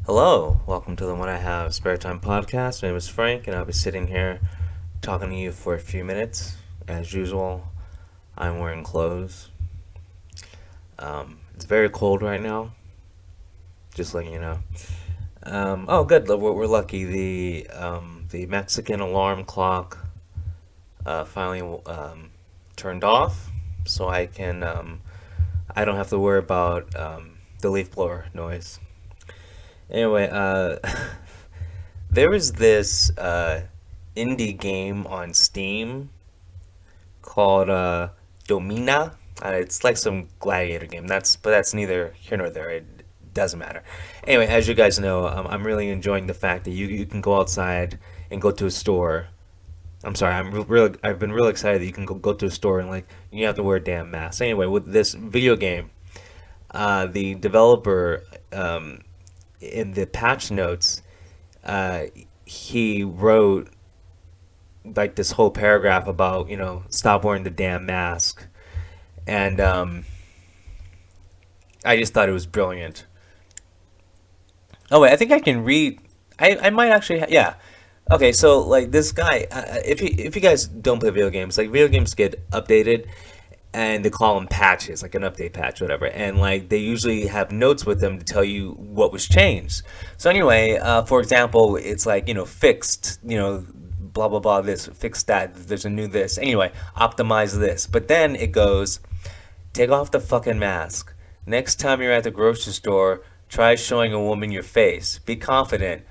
Hello, welcome to the When I Have Spare Time podcast. My name is Frank, and I'll be sitting here talking to you for a few minutes. As usual, I'm wearing clothes. It's very cold right now, just letting you know. Oh, good. We're lucky. The Mexican alarm clock finally turned off, so I don't have to worry about the leaf blower noise. Anyway, there was this indie game on Steam called Domina. It's like some gladiator game. That's neither here nor there. It doesn't matter. Anyway, as you guys know, I'm really enjoying the fact that you can go outside and go to a store. I'm sorry, I've been really excited that you can go to a store and like you don't have to wear a damn mask. Anyway, with this video game, the developer in the patch notes, uh, he wrote like this whole paragraph about stop wearing the damn mask, and I just thought it was brilliant. Oh wait, I think I can read. I might actually yeah. Okay, so like this guy, if you guys don't play video games, like video games get updated, and they call them patches, like an update patch, whatever. And like they usually have notes with them to tell you what was changed. So anyway, for example, it's like fixed, blah blah blah. This fixed that. There's a new this. Anyway, optimize this. But then it goes, take off the fucking mask. Next time you're at the grocery store, try showing a woman your face. Be confident,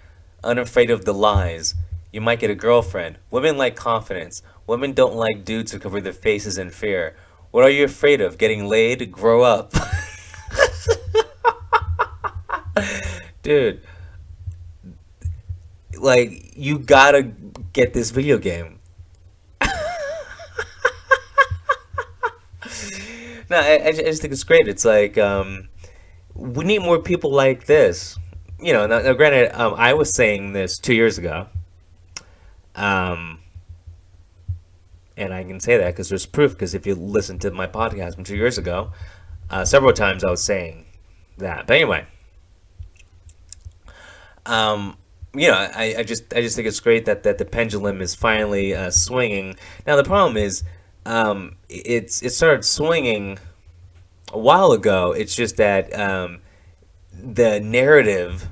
unafraid of the lies. You might get a girlfriend. Women like confidence. Women don't like dudes who cover their faces in fear. What are you afraid of? Getting laid? Grow up. Dude, like, you gotta get this video game. No, I just think it's great. It's like, we need more people like this. Now granted, I was saying this 2 years ago. Um, and I can say that because there's proof. Because if you listen to my podcast from 2 years ago, several times I was saying that. But anyway, um, I just think it's great that the pendulum is finally swinging. Now the problem is, it started swinging a while ago. It's just that the narrative,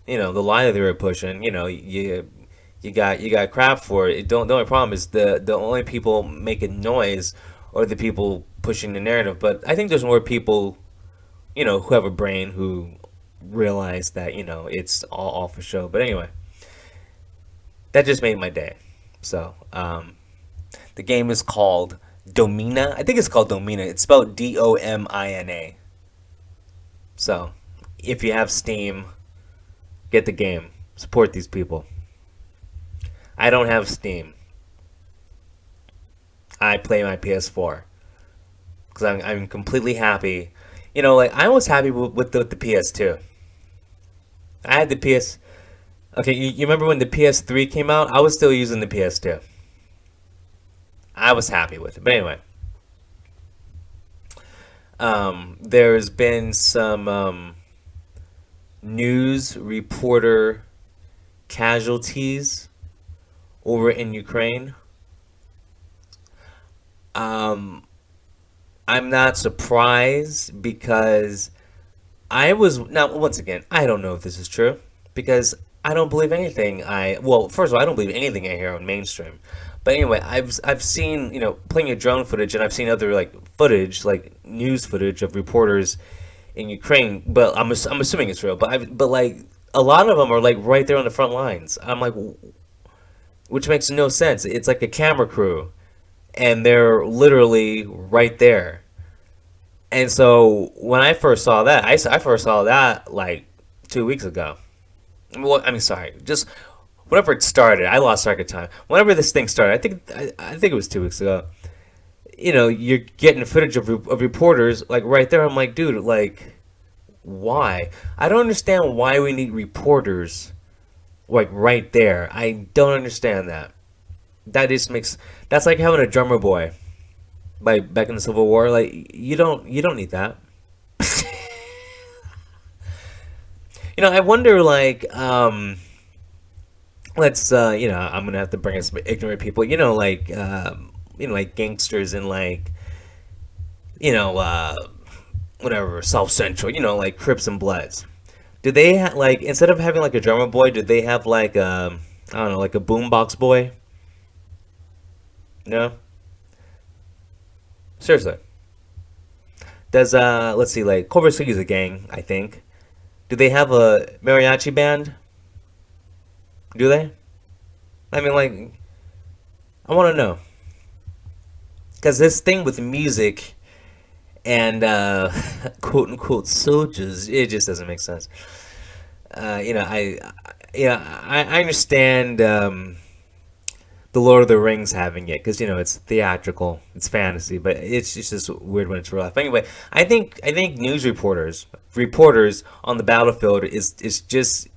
the lie that they were pushing, you got crap for it. Don't The only problem is the only people making noise are the people pushing the narrative. But I think there's more people, who have a brain who realize that it's all for show. But anyway, that just made my day. So the game is called Domina. I think it's called Domina. It's spelled Domina. So if you have Steam, get the game. Support these people. I don't have Steam. I play my PS4 because I'm completely happy. Like I was happy with the PS2. I had the PS. Okay, you remember when the PS3 came out? I was still using the PS2. I was happy with it. But anyway, there's been some news reporter casualties over in Ukraine. Um, I'm not surprised because I was now once again I don't know if this is true because I don't believe anything first of all I don't believe anything I hear on mainstream. But anyway, I've seen plenty of drone footage and I've seen other like footage like news footage of reporters in Ukraine. But I'm assuming it's real. But like a lot of them are like right there on the front lines. I'm like, which makes no sense. It's like a camera crew and they're literally right there. And so when I first saw that, I first saw that like 2 weeks ago. Well, I mean, sorry, just whenever it started, I lost track of time. Whenever this thing started, I think it was 2 weeks ago. You're getting footage of reporters like right there. I'm like, dude, like, why? I don't understand why we need reporters like right there. I don't understand that. That's like having a drummer boy like back in the Civil War. Like you don't need that. I wonder, like, let's, I'm gonna have to bring in some ignorant people. Like gangsters and like, you know, whatever, South Central. Like Crips and Bloods. Do they like instead of having like a drummer boy, do they have like I don't know, like a boombox boy? No, seriously. Does let's see, like Culver City's a gang, I think. Do they have a mariachi band? Do they? I mean, like, I want to know because this thing with music and quote unquote soldiers, it just doesn't make sense. I understand the Lord of the Rings having it because it's theatrical, it's fantasy, but it's just weird when it's real life. Anyway, I think news reporters on the battlefield is just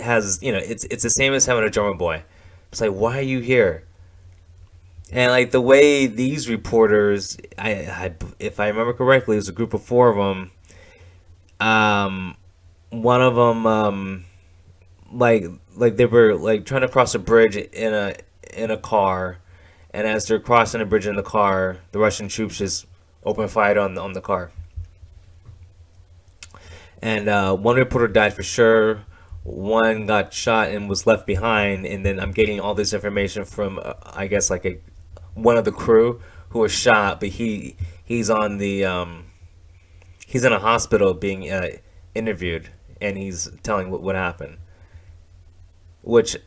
has it's the same as having a drummer boy. It's like, why are you here? And like the way these reporters, if I remember correctly, it was a group of four of them. Um, One of them, like like they were like trying to cross a bridge in a car, and as they're crossing the bridge in the car, the Russian troops just open fire on the car. And one reporter died for sure. One got shot and was left behind. And then I'm getting all this information from I guess like a one of the crew who was shot, but he's on the he's in a hospital being interviewed, and he's telling what happened. Which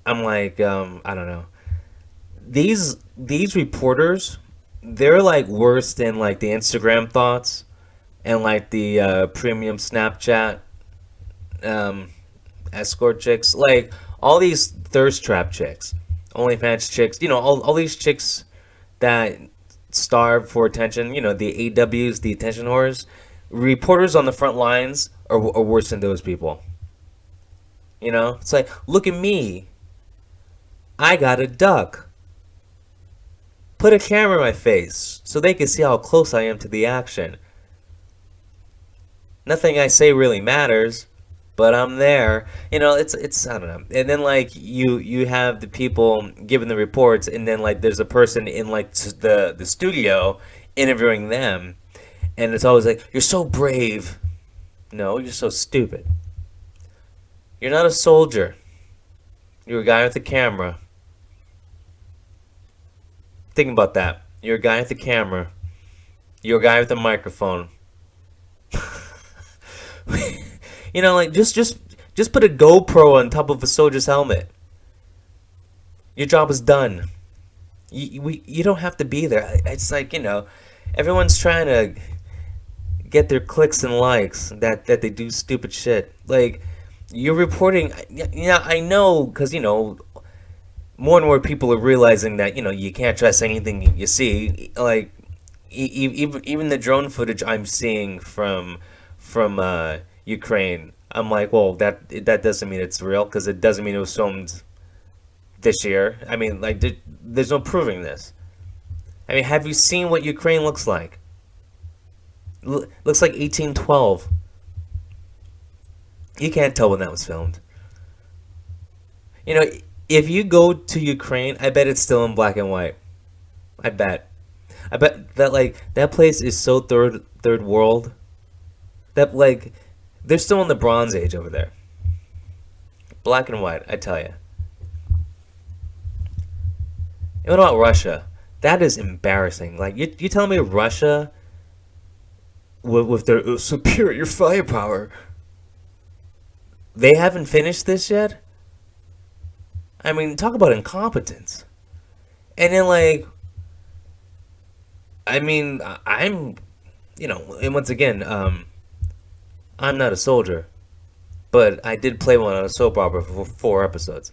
I'm like, I don't know. These reporters, they're like worse than like the Instagram thoughts and like the premium Snapchat um, escort chicks, like all these thirst trap chicks, OnlyFans chicks, all these chicks that starve for attention, the AWs, the attention whores. Reporters on the front lines are worse than those people. It's like, look at me, I got a duck. Put a camera in my face so they can see how close I am to the action. Nothing I say really matters, but I'm there. It's I don't know. And then like you have the people giving the reports, and then like there's a person in like the studio interviewing them, and it's always like, you're so brave. No, you're so stupid. You're not a soldier. You're a guy with a camera. Think about that. You're a guy with a camera. You're a guy with a microphone. Like just put a GoPro on top of a soldier's helmet. Your job is done. You don't have to be there. It's like, everyone's trying to get their clicks and likes that they do stupid shit. Like, you're reporting. I know, because more and more people are realizing that you can't trust anything you see. Like, even the drone footage I'm seeing from Ukraine, I'm like, well, that doesn't mean it's real, because it doesn't mean it was filmed this year. I mean, like, there's no proving this. I mean, have you seen what Ukraine looks like? Looks like 1812. You can't tell when that was filmed. You know, if you go to Ukraine, I bet it's still in black and white. I bet. I bet that like that place is so third world that like they're still in the Bronze Age over there. Black and white, I tell you. And what about Russia? That is embarrassing. Like you telling me Russia with their superior firepower, they haven't finished this yet? I mean, talk about incompetence. And then like, I mean, I'm, and once again, I'm not a soldier, but I did play one on a soap opera for 4 episodes.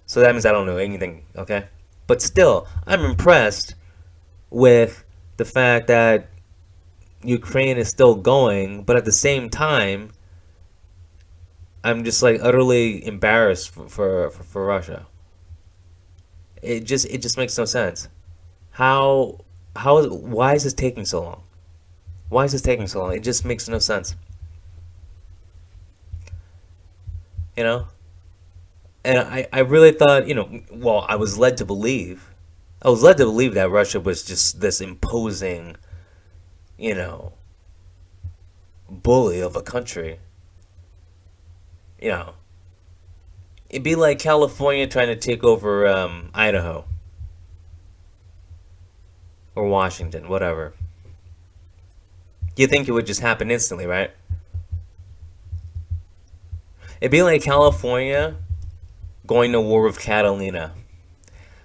So that means I don't know anything, okay? But still, I'm impressed with the fact that Ukraine is still going, but at the same time, I'm just like utterly embarrassed for Russia. It just makes no sense. Why is this taking so long? Why is this taking so long? It just makes no sense. you know. And I really thought, well, I was led to believe that Russia was just this imposing, you know, bully of a country. You know, it'd be like California trying to take over Idaho or Washington, whatever. You think it would just happen instantly, right? It'd be like California going to war with Catalina.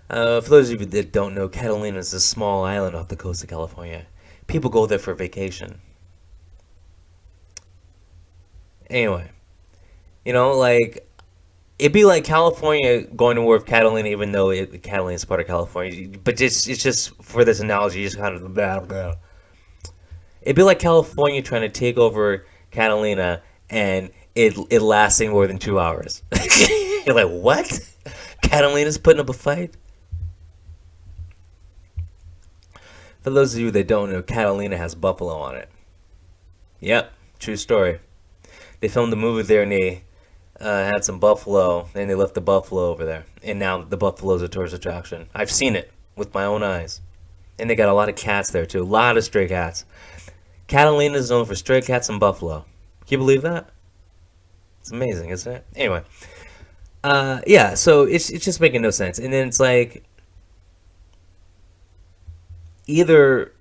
For those of you that don't know, Catalina is a small island off the coast of California. People go there for vacation. Anyway, like it'd be like California going to war with Catalina, even though Catalina is part of California. But it's just for this analogy, just kind of blah, blah. It'd be like California trying to take over Catalina and it lasting more than 2 hours. You're like, what? Catalina's putting up a fight? For those of you that don't know, Catalina has buffalo on it. Yep, true story. They filmed the movie there and they had some buffalo and they left the buffalo over there. And now the buffalo's a tourist attraction. I've seen it with my own eyes. And they got a lot of cats there too. A lot of stray cats. Catalina is known for stray cats and buffalo. Can you believe that? It's amazing, isn't it? Anyway, yeah. So it's just making no sense. And then it's like either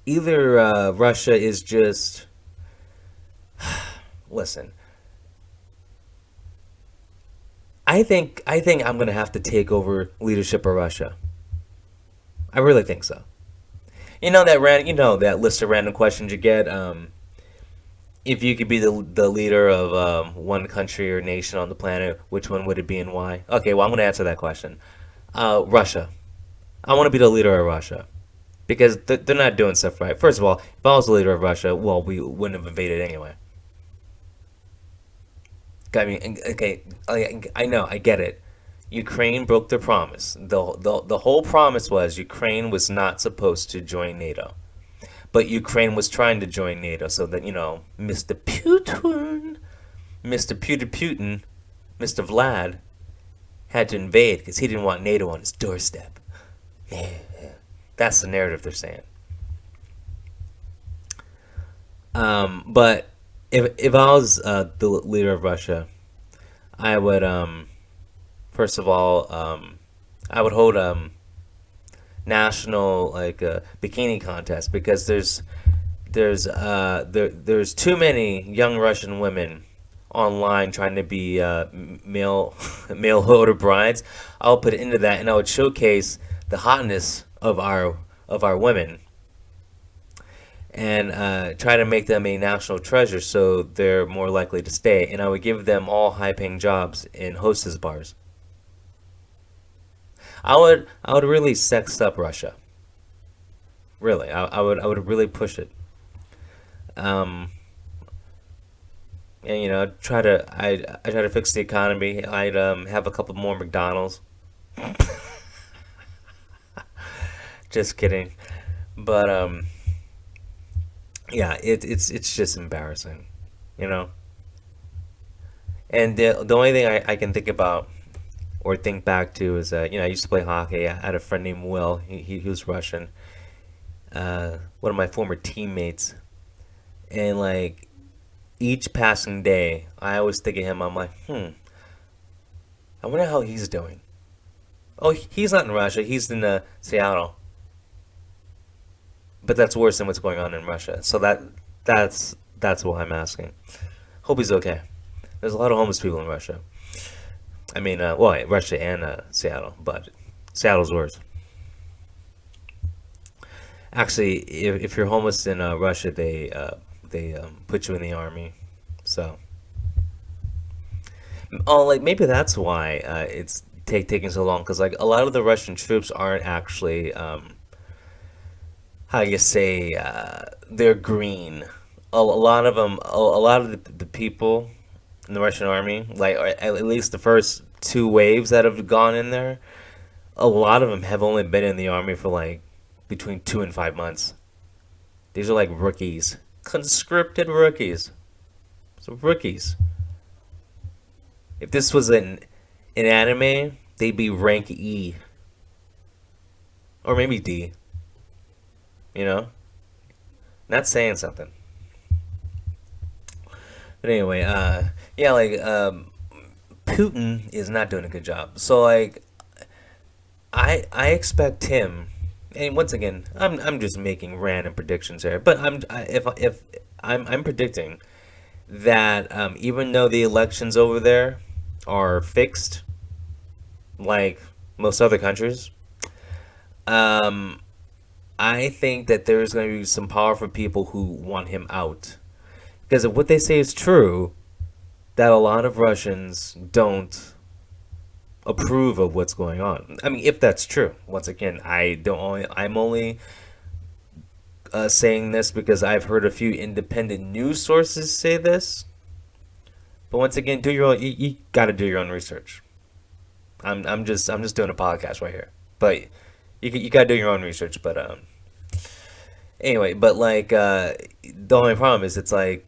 Russia is just listen. I think I'm gonna have to take over leadership of Russia. I really think so. You know that list of random questions you get. If you could be the leader of one country or nation on the planet, which one would it be and why? Okay, well I'm gonna answer that question. Russia. I want to be the leader of Russia because they're not doing stuff right. First of all, if I was the leader of Russia, well, we wouldn't have invaded anyway. I mean, okay, I know, I get it. Ukraine broke their promise. The whole promise was Ukraine was not supposed to join NATO. But Ukraine was trying to join NATO so that, Mr. Putin, Mr. Vlad, had to invade because he didn't want NATO on his doorstep. Yeah, yeah. That's the narrative they're saying. But if I was the leader of Russia, I would first of all I would hold national like bikini contest because there's too many young Russian women online trying to be male male order brides. I'll put it into that, and I would showcase the hotness of our women and try to make them a national treasure so they're more likely to stay. And I would give them all high-paying jobs in hostess bars. I would really sex up Russia. Really, I would really push it. Um, and I try to fix the economy. I'd have a couple more McDonald's. Just kidding, but yeah, it's just embarrassing, you know. And the only thing I can think about or think back to is I used to play hockey. I had a friend named Will. He was Russian. One of my former teammates, and like each passing day, I always think of him. I'm like, I wonder how he's doing. Oh, he's not in Russia. He's in Seattle. But that's worse than what's going on in Russia. So that's why I'm asking. Hope he's okay. There's a lot of homeless people in Russia. I mean, well, Russia and Seattle, but Seattle's worse. Actually, if you're homeless in Russia, they put you in the army. So, oh, like maybe that's why it's taking so long. Because like a lot of the Russian troops aren't actually how you say they're green. A lot of them, a lot of the people in the Russian army, like or at least the first two waves that have gone in there, a lot of them have only been in the army for like between 2 and 5 months. These are like rookies, conscripted rookies. So rookies. If this was an anime, they'd be rank E or maybe D. You know, not saying something. But anyway, yeah, like Putin is not doing a good job. So like I expect him, and once again, I'm just making random predictions here, but if I'm predicting that even though the elections over there are fixed, like most other countries, um, I think that there's going to be some powerful people who want him out. Because if what they say is true, that a lot of Russians don't approve of what's going on. I mean, if that's true, once again, I'm only saying this because I've heard a few independent news sources say this. But once again, do your own. You got to do your own research. I'm just doing a podcast right here. But you got to do your own research. But anyway, but like the only problem is it's like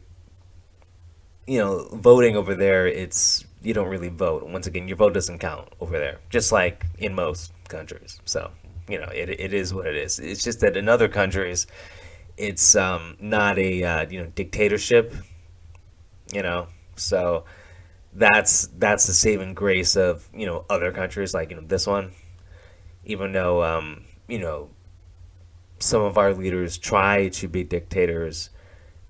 voting over there. It's you don't really vote. Once again, your vote doesn't count over there, just like in most countries. So it is what it is. It's just that in other countries, it's not a dictatorship. So that's the saving grace of other countries like this one. Even though some of our leaders try to be dictators,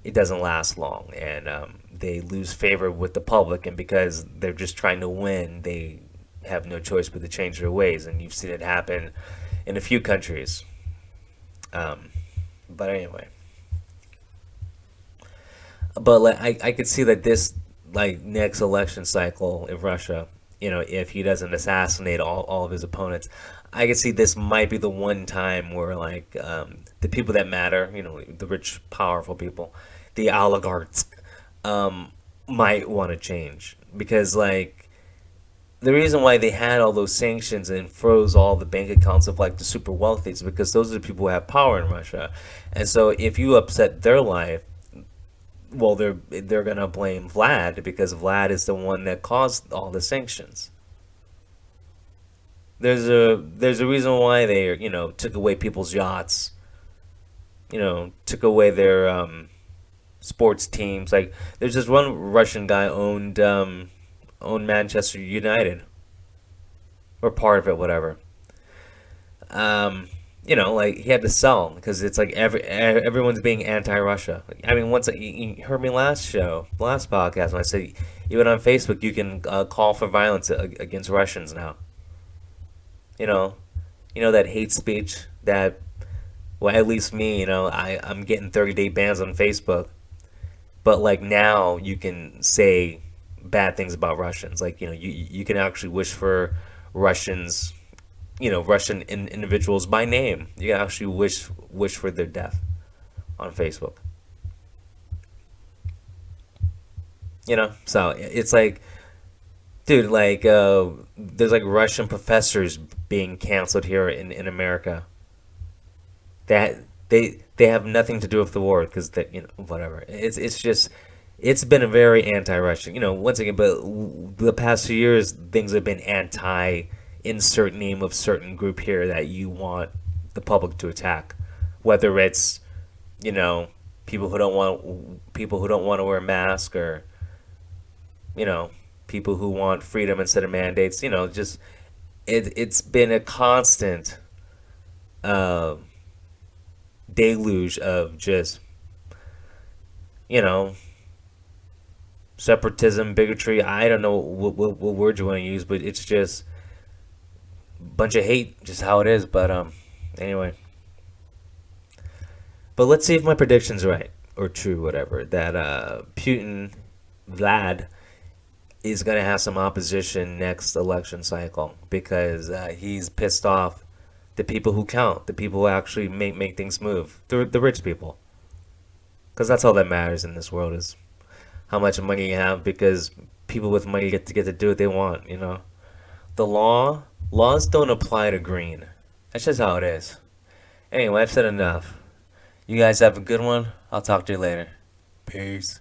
it doesn't last long, and they lose favor with the public. And because they're just trying to win, they have no choice but to change their ways. And you've seen it happen in a few countries. But anyway, but like I could see that this like next election cycle in Russia, if he doesn't assassinate all of his opponents, I could see this might be the one time where like the people that matter, the rich, powerful people, the oligarchs, might want to change because like the reason why they had all those sanctions and froze all the bank accounts of like the super wealthy is because those are the people who have power in Russia, and so if you upset their life, well, they're gonna blame Vlad because Vlad is the one that caused all the sanctions. There's a reason why they took away people's yachts, took away their sports teams. Like there's this one Russian guy owned Manchester United or part of it, whatever. Like he had to sell because it's like everyone's being anti-Russia. I mean, once you heard me last podcast when I said even on Facebook you can call for violence against Russians now. You know, that hate speech that well at least me I'm getting 30-day bans on Facebook, but like now you can say bad things about Russians. Like you can actually wish for Russians Russian individuals by name. You can actually wish for their death on Facebook. So it's like, dude, like there's like Russian professors being canceled here in America. That they have nothing to do with the war because that whatever. It's just it's been a very anti-Russian. Once again, but the past 2 years things have been anti insert name of certain group here that you want the public to attack, whether it's you know people who don't want to wear a mask or you know people who want freedom instead of mandates. Just it's been a constant uh, deluge of just you know separatism, bigotry. I don't know what word you want to use, but it's just bunch of hate, just how it is. But anyway, but let's see if my prediction's right or true, whatever. That Putin, Vlad, is gonna have some opposition next election cycle because he's pissed off the people who count, the people who actually make things move, the rich people, because that's all that matters in this world is how much money you have because people with money get to do what they want. The laws don't apply to green. That's just how it is. Anyway, I've said enough. You guys have a good one. I'll talk to you later. Peace.